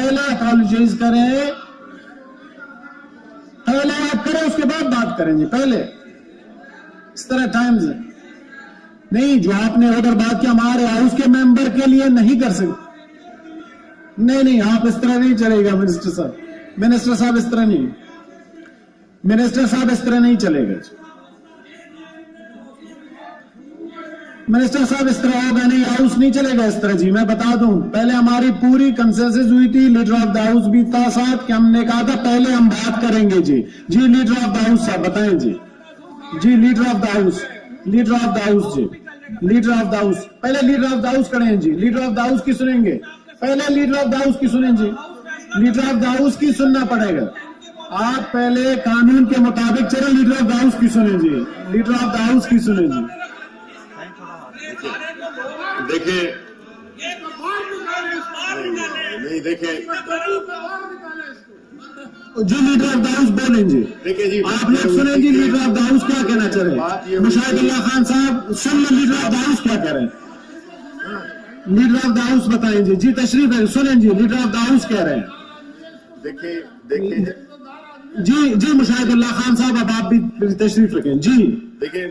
पहले अपॉलोजाइज करें, पहले आप करें उसके बाद बात करें जी, पहले इस तरह टाइम्स है नहीं। जो आपने उधर बात किया हमारे हाउस के मेंबर के लिए नहीं कर सकते, नहीं आप इस तरह नहीं चलेगा मिनिस्टर साहब, मिनिस्टर साहब इस तरह नहीं, मिनिस्टर साहब इस तरह नहीं चलेगा, मिनिस्टर साहब इस तरह होगा नहीं, हाउस नहीं चलेगा इस तरह जी। मैं बता दूं, पहले हमारी पूरी कंसेंसस हुई थी, लीडर ऑफ द हाउस भी था साथ, कि हमने कहा था पहले हम बात करेंगे जी। लीडर ऑफ द हाउस साहब बताएं जी, leader of the house, leader of the house जी, लीडर ऑफ द हाउस, पहले लीडर ऑफ द हाउस करें जी। लीडर ऑफ द हाउस की सुनेंगे, पहले लीडर ऑफ द हाउस की सुनें जी, लीडर ऑफ द हाउस की सुनना पड़ेगा। आप पहले कानून के मुताबिक चले, लीडर ऑफ द हाउस की सुने जी, लीडर ऑफ द हाउस की सुने जी। देखिए नहीं देखिए जी, लीडर ऑफ द हाउस बोलें जी। देखिए जी, आप लोग सुने जी, लीडर ऑफ द हाउस क्या कहना चाह रहे हैं। मुशाहिदुल्लाह खान साहब सुन लो, लीडर ऑफ द हाउस क्या कह रहे हैं, लीडर ऑफ द हाउस बताएं जी। जी तशरीफ है, सुने जी, लीडर ऑफ द हाउस कह रहे हैं। देखिए जी मुशाहिदुल्लाह खान साहब अब आप भी तशरीफ रखें जी। देखिए